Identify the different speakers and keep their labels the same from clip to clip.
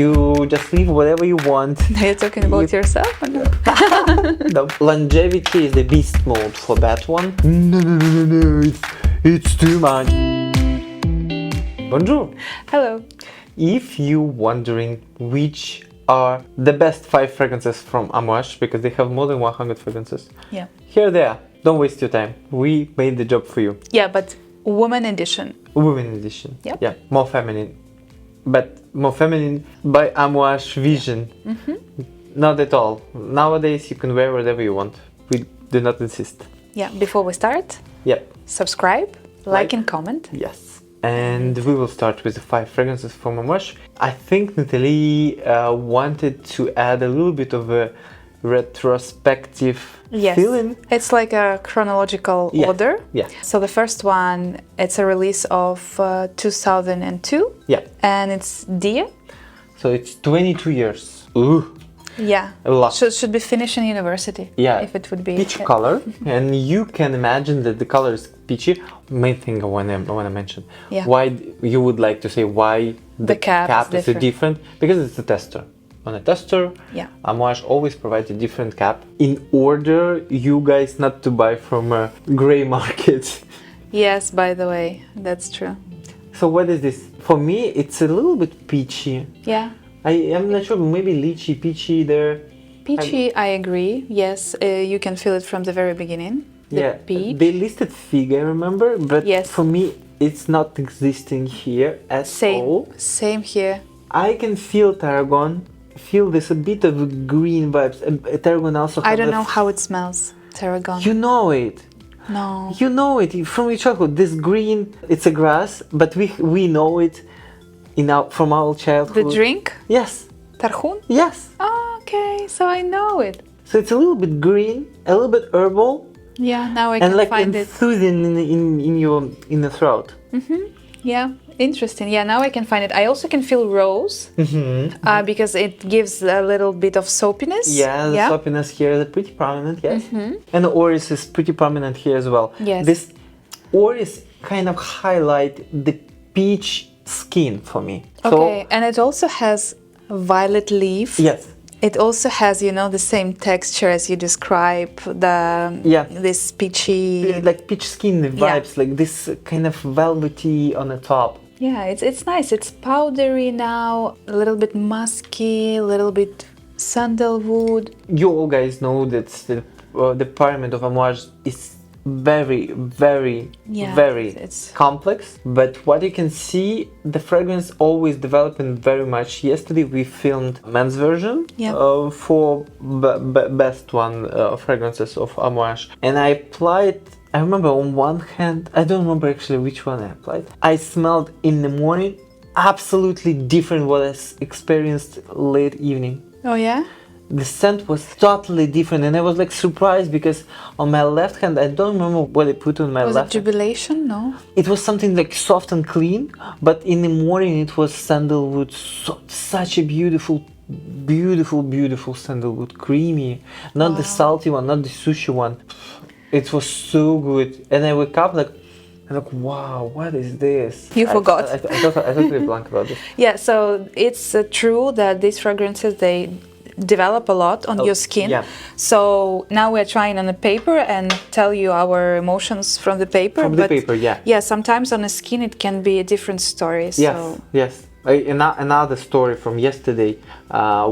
Speaker 1: You just leave whatever you want.
Speaker 2: Are you talking about yourself or no?
Speaker 1: The longevity is the beast mode for that one. No, it's too much. Bonjour.
Speaker 2: Hello.
Speaker 1: If you wondering which are the best 5 fragrances from Amouage, because they have more than 100 fragrances,
Speaker 2: Yeah.
Speaker 1: here they are. Don't waste your time. We made the job for you.
Speaker 2: Yeah, but woman edition.
Speaker 1: Women edition.
Speaker 2: Yep.
Speaker 1: Yeah, more feminine. But more feminine by Amouage vision. Not at all. Nowadays you can wear whatever you want. We do not insist.
Speaker 2: Yeah, before we start,
Speaker 1: Yeah.
Speaker 2: subscribe, like and comment.
Speaker 1: Yes. And we will start with the 5 fragrances from Amouage. I think Natalie wanted to add a little bit of a retrospective
Speaker 2: Yes.
Speaker 1: feeling.
Speaker 2: It's like a chronological
Speaker 1: Yeah.
Speaker 2: order.
Speaker 1: Yeah.
Speaker 2: So the first one, it's a release of 2002
Speaker 1: Yeah.
Speaker 2: and it's Dia.
Speaker 1: So it's 22 years. Ooh.
Speaker 2: Yeah.
Speaker 1: A lot.
Speaker 2: Should be finished in university.
Speaker 1: Yeah,
Speaker 2: If it would be.
Speaker 1: peach color, and you can imagine that the color is peachy. Main thing I want to mention.
Speaker 2: Yeah.
Speaker 1: Why you would like to say why
Speaker 2: The cap is
Speaker 1: is different? Because it's a tester. On a tester,
Speaker 2: Yeah.
Speaker 1: Amouage always provides a different cap in order you guys not to buy from a gray market.
Speaker 2: Yes, by the way, that's true.
Speaker 1: So what is this? For me, it's a little bit peachy.
Speaker 2: Yeah.
Speaker 1: I am not sure, maybe lychee, peachy there.
Speaker 2: Peachy, I agree. Yes, you can feel it from the very beginning. The
Speaker 1: Yeah,
Speaker 2: peach.
Speaker 1: they listed fig, I remember, but
Speaker 2: Yes.
Speaker 1: for me, it's not existing here at all.
Speaker 2: Same here.
Speaker 1: I can feel tarragon, feel this a bit of green vibes. Tarragon also.
Speaker 2: I
Speaker 1: have
Speaker 2: don't
Speaker 1: the
Speaker 2: know how it smells. Tarragon.
Speaker 1: You know it.
Speaker 2: No.
Speaker 1: You know it from your childhood. This green, it's a grass, but we know it from our childhood.
Speaker 2: The drink?
Speaker 1: Yes.
Speaker 2: Tarhun?
Speaker 1: Yes.
Speaker 2: Oh, okay, so I know it.
Speaker 1: So it's a little bit green, a little bit herbal,
Speaker 2: Yeah, now I
Speaker 1: and
Speaker 2: can
Speaker 1: like
Speaker 2: find it.
Speaker 1: soothing in the throat.
Speaker 2: Yeah, interesting. Yeah, now I can find it. I also can feel rose because it gives a little bit of soapiness.
Speaker 1: Yeah, the soapiness here is pretty prominent, yes. And the orris is pretty prominent here as well.
Speaker 2: Yes.
Speaker 1: This orris kind of highlight the peach skin for me.
Speaker 2: Okay, and it also has violet leaf.
Speaker 1: So, yes.
Speaker 2: It also has, the same texture as you describe, this peachy.
Speaker 1: Like peach skin vibes, like this kind of velvety on the top.
Speaker 2: Yeah, it's nice. It's powdery now, a little bit musky, a little bit sandalwood.
Speaker 1: You all guys know that the pyramid of Amouage is very, very, very
Speaker 2: it's
Speaker 1: complex, but what you can see, the fragrance always developing very much. Yesterday we filmed men's version for best one fragrances of Amouage, and I applied. I remember on one hand, I don't remember actually which one I applied. I smelled in the morning absolutely different what I experienced late evening.
Speaker 2: Oh yeah?
Speaker 1: The scent was totally different, and I was like surprised because on my left hand, I don't remember what I put on my
Speaker 2: Was
Speaker 1: left
Speaker 2: it jubilation? No?
Speaker 1: It was something like soft and clean, but in the morning it was sandalwood, such a beautiful sandalwood, creamy, not the salty one, not the sushi one. It was so good, and I wake up like, wow, what is this?
Speaker 2: You forgot.
Speaker 1: I totally blank about this.
Speaker 2: Yeah, so it's true that these fragrances, they develop a lot on your skin.
Speaker 1: Yeah.
Speaker 2: So now we're trying on the paper and tell you our emotions from the paper.
Speaker 1: From the paper, yeah.
Speaker 2: Yeah, sometimes on the skin it can be a different story. So.
Speaker 1: Yes, yes. Another story from yesterday,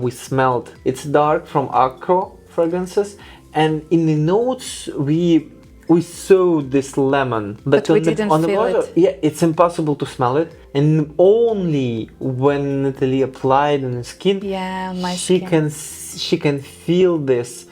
Speaker 1: we smelled, it's dark from Acro fragrances, and in the notes we saw this lemon,
Speaker 2: but we didn't feel it.
Speaker 1: Yeah, it's impossible to smell it, and only when Natalie applied on the skin,
Speaker 2: on my
Speaker 1: skin, she can feel this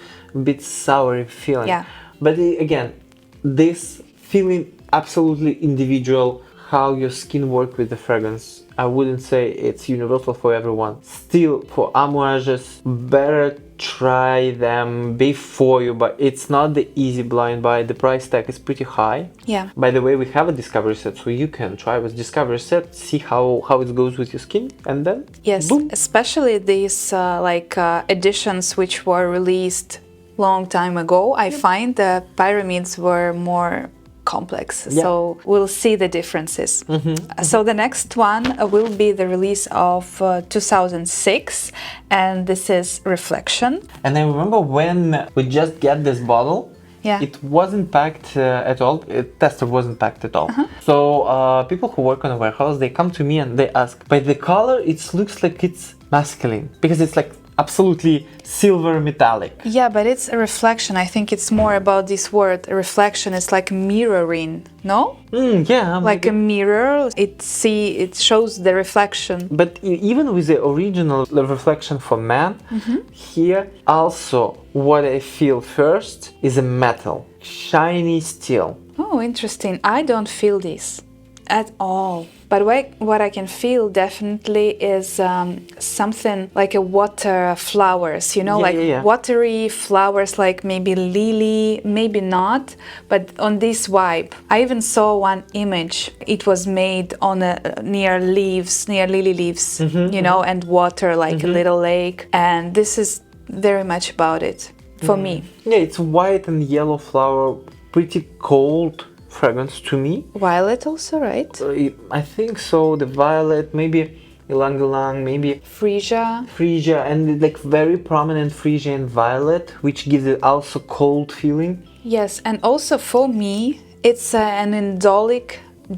Speaker 1: bit sour feeling.
Speaker 2: Yeah.
Speaker 1: But again, this feeling absolutely individual. How your skin works with the fragrance. I wouldn't say it's universal for everyone. Still, for Amouages, better try them before you buy. It's not the easy blind buy. The price tag is pretty high.
Speaker 2: Yeah.
Speaker 1: By the way, we have a discovery set, so you can try with discovery set, see how it goes with your skin, and then boom.
Speaker 2: Especially these editions which were released long time ago. I find the pyramids were more complex.
Speaker 1: Yeah.
Speaker 2: So we'll see the differences. So the next one will be the release of 2006, and this is Reflection.
Speaker 1: And I remember when we just get this bottle,
Speaker 2: Yeah.
Speaker 1: it wasn't packed at all. Tester wasn't packed at all. So people who work on a warehouse, they come to me and they ask, by the color, it looks like it's masculine because it's like absolutely silver metallic.
Speaker 2: Yeah, but it's a reflection. I think it's more about this word. Reflection is like mirroring, no?
Speaker 1: Yeah,
Speaker 2: Like a mirror, it shows the reflection.
Speaker 1: But even with the original reflection for man, here also what I feel first is a metal, shiny steel.
Speaker 2: Oh, interesting. I don't feel this at all. But what I can feel definitely is something like a water flowers, watery flowers, like maybe lily, maybe not, but on this vibe. I even saw one image. It was made on near lily leaves, and water, like a little lake. And this is very much about it for me.
Speaker 1: Yeah, it's white and yellow flower, pretty cold fragrance to me.
Speaker 2: Violet also, right?
Speaker 1: I think so. The violet, maybe ylang ylang, maybe freesia, and like very prominent freesia and violet, which gives it also cold feeling.
Speaker 2: Yes, and also for me, it's an indolic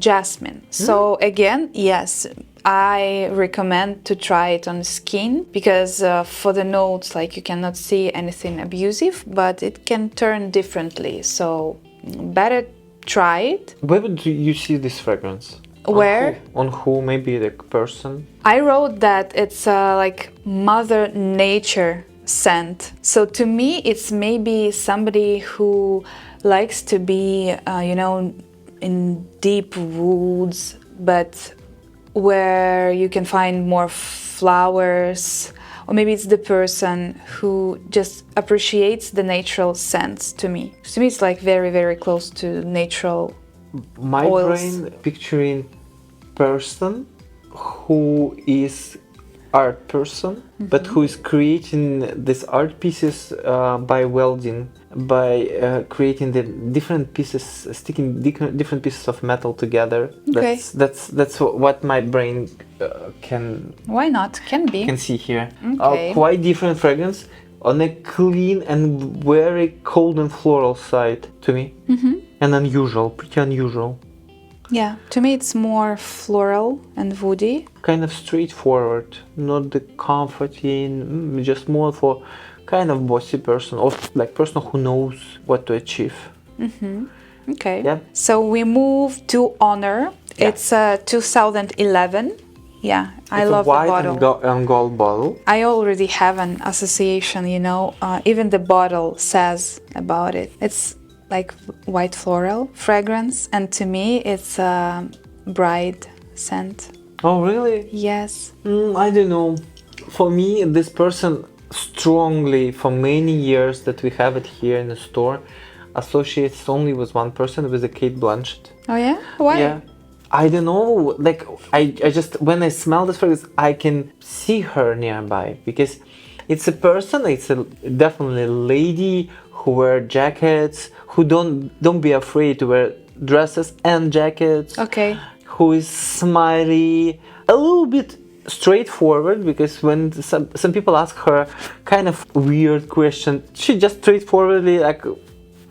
Speaker 2: jasmine. So again, yes, I recommend to try it on skin because for the notes, like you cannot see anything abusive, but it can turn differently. So better try it.
Speaker 1: Where would you see this fragrance?
Speaker 2: Where?
Speaker 1: On who? Maybe the person?
Speaker 2: I wrote that it's like Mother Nature scent. So to me, it's maybe somebody who likes to be, in deep woods, but where you can find more flowers. Or maybe it's the person who just appreciates the natural scents to me. To me, it's like very, very close to natural
Speaker 1: My
Speaker 2: oils.
Speaker 1: brain picturing person who is art person, but who is creating these art pieces by welding, by creating the different pieces, sticking different pieces of metal together.
Speaker 2: Okay.
Speaker 1: That's what my brain can
Speaker 2: Why not? Can be.
Speaker 1: see here.
Speaker 2: Okay.
Speaker 1: Quite different fragrance on a clean and very cold and floral side to me, and unusual, pretty unusual.
Speaker 2: Yeah, to me it's more floral and woody.
Speaker 1: Kind of straightforward, not the comforting, just more for kind of bossy person or like person who knows what to achieve.
Speaker 2: Okay.
Speaker 1: Yeah.
Speaker 2: So we move to Honor.
Speaker 1: Yeah.
Speaker 2: It's 2011. Yeah, I
Speaker 1: It's
Speaker 2: love
Speaker 1: a white
Speaker 2: the bottle.
Speaker 1: and gold bottle.
Speaker 2: I already have an association, even the bottle says about it. It's like white floral fragrance, and to me it's a bride scent.
Speaker 1: Oh, really?
Speaker 2: Yes.
Speaker 1: I don't know. For me, this person strongly, for many years that we have it here in the store, associates only with one person, with the Kate Blanchett.
Speaker 2: Oh yeah? Why?
Speaker 1: Yeah. I don't know, like I just, when I smell this fragrance, I can see her nearby because it's a person, it's definitely a lady who wear jackets, who don't be afraid to wear dresses and jackets.
Speaker 2: Okay.
Speaker 1: Who is smiley, a little bit straightforward, because when some people ask her kind of weird question, she just straightforwardly like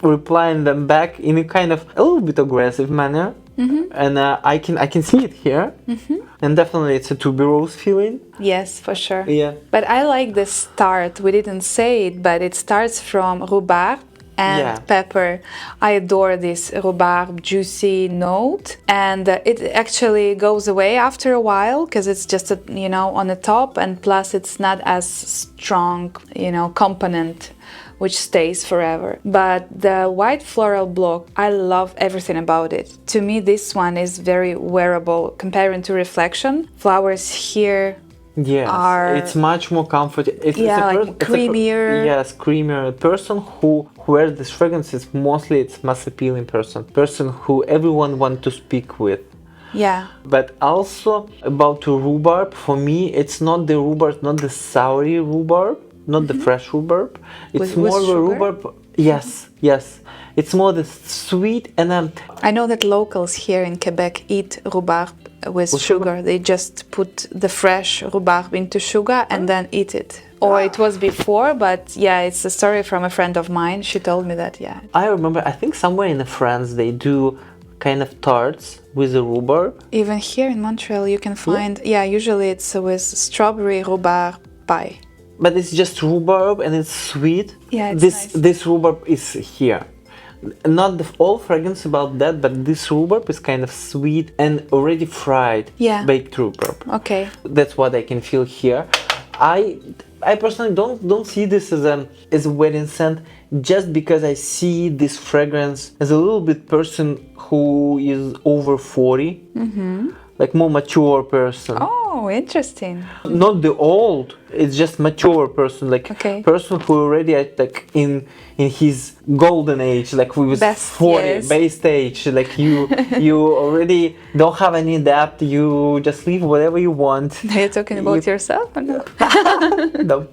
Speaker 1: replying them back in a kind of a little bit aggressive manner. And I can see it here, and definitely it's a tuberose feeling.
Speaker 2: Yes, for sure.
Speaker 1: Yeah.
Speaker 2: But I like the start. We didn't say it, but it starts from rhubarb and pepper. I adore this rhubarb juicy note, and it actually goes away after a while because it's just on the top, and plus it's not as strong component which stays forever. But the white floral block, I love everything about it. To me, this one is very wearable comparing to Reflection. Flowers here
Speaker 1: Yes, it's much more comfortable. It's
Speaker 2: creamier.
Speaker 1: Yes, creamier. A person who wears this fragrance is mostly it's mass appealing person who everyone wants to speak with.
Speaker 2: Yeah.
Speaker 1: But also about rhubarb, for me, it's not the rhubarb, not the soury rhubarb, not the fresh rhubarb. It's
Speaker 2: With
Speaker 1: more of a
Speaker 2: sugar?
Speaker 1: rhubarb. Yes, yes. It's more the sweet and
Speaker 2: I know that locals here in Quebec eat rhubarb with sugar. They just put the fresh rhubarb into sugar and then eat it. Or it was before, but yeah, it's a story from a friend of mine. She told me that, yeah.
Speaker 1: I remember, I think somewhere in France they do kind of tarts with the rhubarb.
Speaker 2: Even here in Montreal you can find, usually it's with strawberry rhubarb pie.
Speaker 1: But it's just rhubarb and it's sweet.
Speaker 2: Yeah, it's
Speaker 1: nice.
Speaker 2: Nice.
Speaker 1: This rhubarb is here. Not all fragrance about that, but this rhubarb is kind of sweet and already fried, baked rhubarb.
Speaker 2: Okay.
Speaker 1: That's what I can feel here. I personally don't see this as a wedding scent, just because I see this fragrance as a little bit person who is over 40, like more mature person.
Speaker 2: Oh, interesting.
Speaker 1: Not the old, it's just mature person, like person who already like in his golden age, like we was
Speaker 2: best,
Speaker 1: 40, best age, like you already don't have any debt, you just live whatever you want.
Speaker 2: Are you talking about yourself or no?
Speaker 1: No,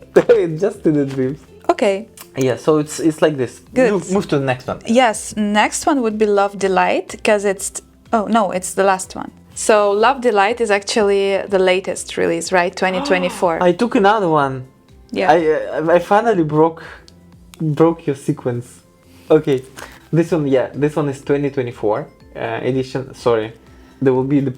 Speaker 1: just in the dreams.
Speaker 2: Okay.
Speaker 1: Yeah, so it's like this.
Speaker 2: Good.
Speaker 1: Move to the next one.
Speaker 2: Yes, next one would be Love Delight, because it's the last one. So Love Delight is actually the latest release, right? 2024.
Speaker 1: I took another one.
Speaker 2: Yeah.
Speaker 1: I finally broke your sequence. Okay, this one is 2024 edition. Sorry, there will be the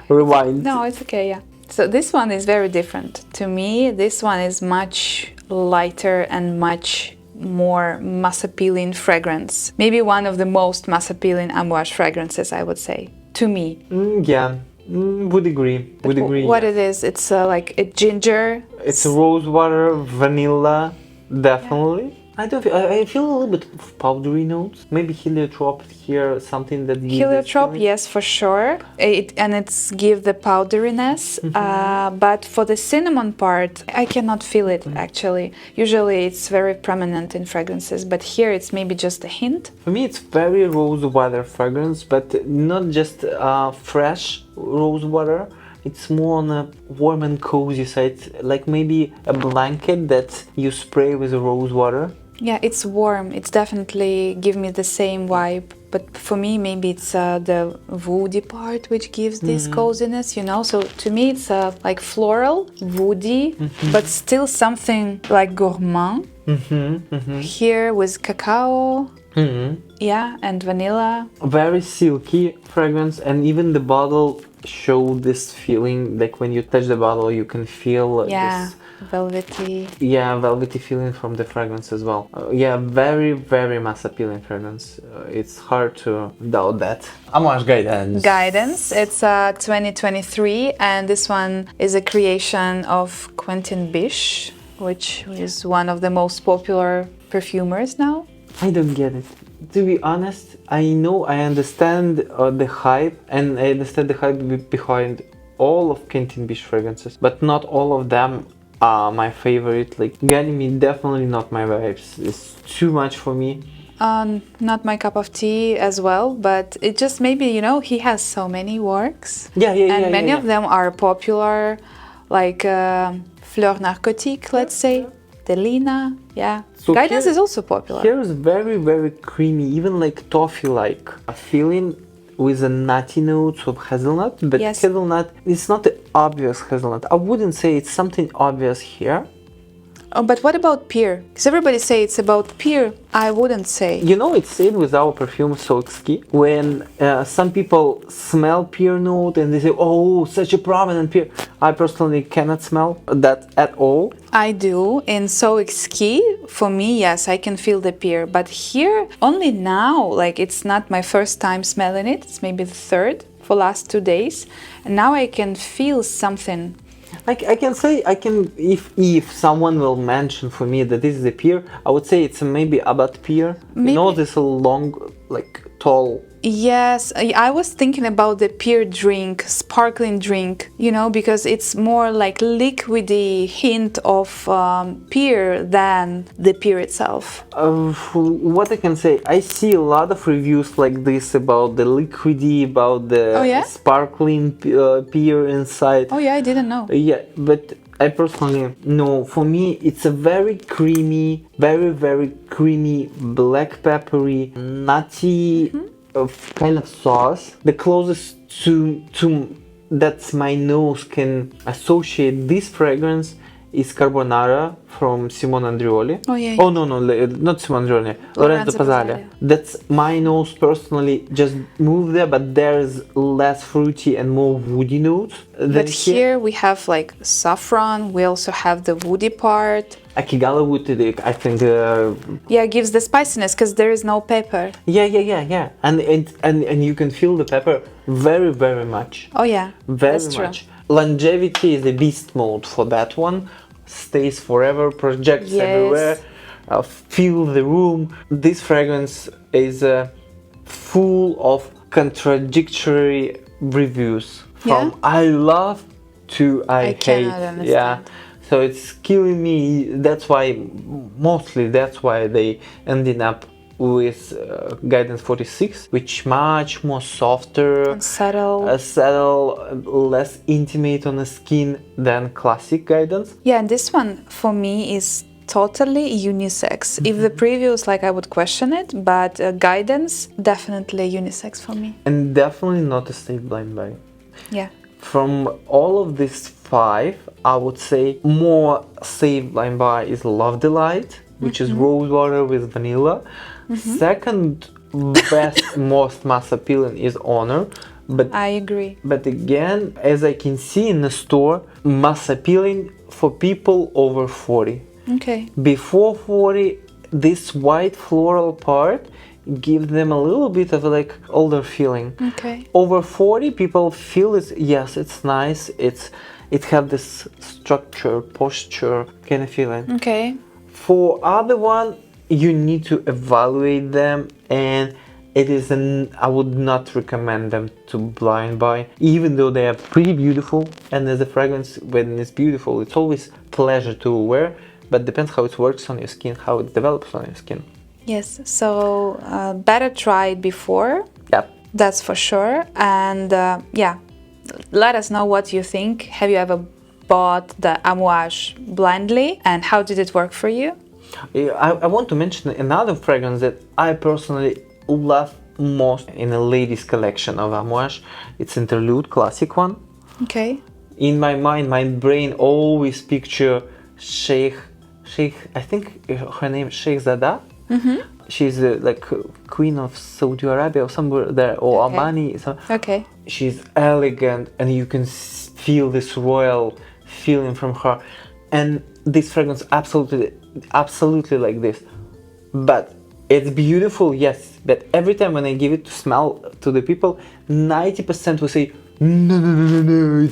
Speaker 1: rewind.
Speaker 2: No, it's okay. Yeah. So this one is very different to me. This one is much lighter and much more mass appealing fragrance. Maybe one of the most mass appealing Amouage fragrances, I would say. To me.
Speaker 1: Would agree.
Speaker 2: What it is, it's like a ginger.
Speaker 1: It's rose water, vanilla, definitely. Yeah. I feel a little bit of powdery notes. Maybe heliotrope here, something that gives
Speaker 2: heliotrope, yes, for sure. It's give the powderiness. But for the cinnamon part, I cannot feel it actually. Usually it's very prominent in fragrances, but here it's maybe just a hint.
Speaker 1: For me, it's very rose water fragrance, but not just fresh rose water. It's more on a warm and cozy side, like maybe a blanket that you spray with rose water.
Speaker 2: Yeah, it's warm. It's definitely give me the same vibe. But for me, maybe it's the woody part which gives this coziness, you know. So to me, it's like floral, woody, but still something like gourmand. Here with cacao. Yeah, and vanilla.
Speaker 1: Very silky fragrance, and even the bottle show this feeling, like when you touch the bottle you can feel this
Speaker 2: velvety
Speaker 1: feeling from the fragrance as well. Very, very mass appealing fragrance. It's hard to doubt that. Amouage Guidance.
Speaker 2: It's 2023, and this one is a creation of Quentin Bisch, which is one of the most popular perfumers now.
Speaker 1: I don't get it. To be honest, I understand the hype, and I understand the hype behind all of Quentin Bisch fragrances, but not all of them are my favorite. Like Ganymede, definitely not my vibes. It's too much for me.
Speaker 2: Not my cup of tea as well, but it just maybe, you know, he has so many works. And many of them are popular, like Fleur Narcotique, let's say. Delina, So Guidance is also popular.
Speaker 1: Here is very, very creamy, even like toffee-like. A feeling with a nutty notes of hazelnut, but hazelnut, it's not the obvious hazelnut. I wouldn't say it's something obvious here.
Speaker 2: Oh, but what about pear? Because everybody say it's about pear. I wouldn't say.
Speaker 1: You know, it's said with our perfume Solski, when some people smell pear note and they say, oh, such a prominent pear. I personally cannot smell that at all.
Speaker 2: I do. In So Exquis, for me, yes, I can feel the pear. But here, only now, like it's not my first time smelling it. It's maybe the third for last 2 days. And now I can feel something.
Speaker 1: I can say, if someone will mention for me that this is a pear, I would say it's maybe about pear. You know, this long, like tall.
Speaker 2: Yes, I was thinking about the pear drink, sparkling drink, you know, because it's more like liquidy hint of pear than the pear itself.
Speaker 1: What I can say, I see a lot of reviews like this about the liquidy, about the sparkling pear inside.
Speaker 2: Oh yeah, I didn't know.
Speaker 1: Yeah, but I personally, no, for me it's a very creamy, very creamy, black peppery, nutty kind of sauce. The closest to that my nose can associate this fragrance is Carbonara from Simone Andrioli.
Speaker 2: Oh yeah.
Speaker 1: Oh no, not Simone Andrioli, Lorenzo Pasali. That's my nose personally just moved there, but there's less fruity and more woody notes.
Speaker 2: But here we have like saffron. We also have the woody part.
Speaker 1: Akigala wood, I think.
Speaker 2: Yeah, gives the spiciness because there is no pepper.
Speaker 1: Yeah. And you can feel the pepper very much.
Speaker 2: Oh yeah,
Speaker 1: very
Speaker 2: that's
Speaker 1: much.
Speaker 2: True.
Speaker 1: Longevity is the beast mode for that one. Stays forever, projects everywhere, fill the room. This fragrance is full of contradictory reviews. From I love to I hate.
Speaker 2: Cannot understand.
Speaker 1: Yeah. So it's killing me. That's why they ended up with Guidance 46, which much more softer
Speaker 2: and subtle,
Speaker 1: less intimate on the skin than classic Guidance.
Speaker 2: Yeah, and this one for me is totally unisex. If the previous, like, I would question it, but Guidance definitely unisex for me.
Speaker 1: And definitely not a safe blind buy.
Speaker 2: Yeah.
Speaker 1: From all of these 5, I would say more safe blind buy is Love Delight, which is rose water with vanilla. Second best, most mass appealing is Honor, but
Speaker 2: I agree.
Speaker 1: But again, as I can see in the store, mass appealing for people over 40.
Speaker 2: Okay.
Speaker 1: Before 40, this white floral part gives them a little bit of like older feeling.
Speaker 2: Okay.
Speaker 1: Over 40, people feel it. Yes, it's nice. It have this structure, posture kind of feeling.
Speaker 2: Okay.
Speaker 1: For other one, you need to evaluate them, and I would not recommend them to blind buy, even though they are pretty beautiful. And as a fragrance, when it's beautiful, it's always pleasure to wear, but depends how it works on your skin, how it develops on your skin.
Speaker 2: Yes, so better try it before.
Speaker 1: Yep.
Speaker 2: That's for sure. And let us know what you think. Have you ever bought the Amouage blindly, and how did it work for you?
Speaker 1: I want to mention another fragrance that I personally love most in a ladies collection of Amouage. It's Interlude, classic one.
Speaker 2: Okay.
Speaker 1: In my mind, my brain always picture Sheikh, I think her name is Sheikh Zada. She's like queen of Saudi Arabia or somewhere there, or Omani. So
Speaker 2: okay.
Speaker 1: She's elegant, and you can feel this royal feeling from her. And this fragrance absolutely like this. But it's beautiful, yes. But every time when I give it to smell to the people, 90% will say, no,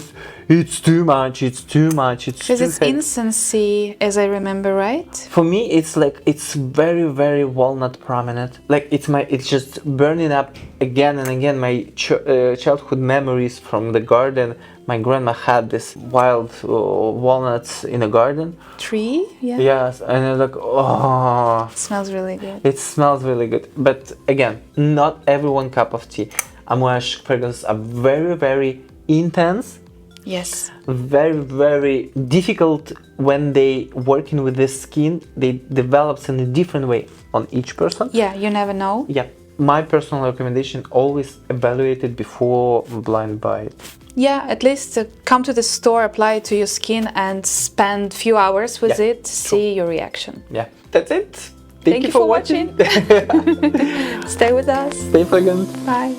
Speaker 1: it's too much, it's too
Speaker 2: Because it's incense-y, as I remember, right?
Speaker 1: For me, it's like, it's very walnut prominent. Like it's just burning up again and again my childhood memories from the garden. My grandma had this wild walnuts in a garden.
Speaker 2: Tree, yeah.
Speaker 1: Yes, and it's like, oh.
Speaker 2: It smells really good.
Speaker 1: It smells really good. But again, not everyone cup of tea. Amouage fragrances are very intense.
Speaker 2: Yes.
Speaker 1: Very difficult when they working with the skin. They develops in a different way on each person.
Speaker 2: Yeah, you never know.
Speaker 1: Yeah. My personal recommendation, always evaluate it before blind buy it.
Speaker 2: Yeah, at least come to the store, apply it to your skin, and spend few hours with it, see your reaction.
Speaker 1: Yeah, that's it.
Speaker 2: Thank you for watching. Stay with us.
Speaker 1: Stay fragrant.
Speaker 2: Bye.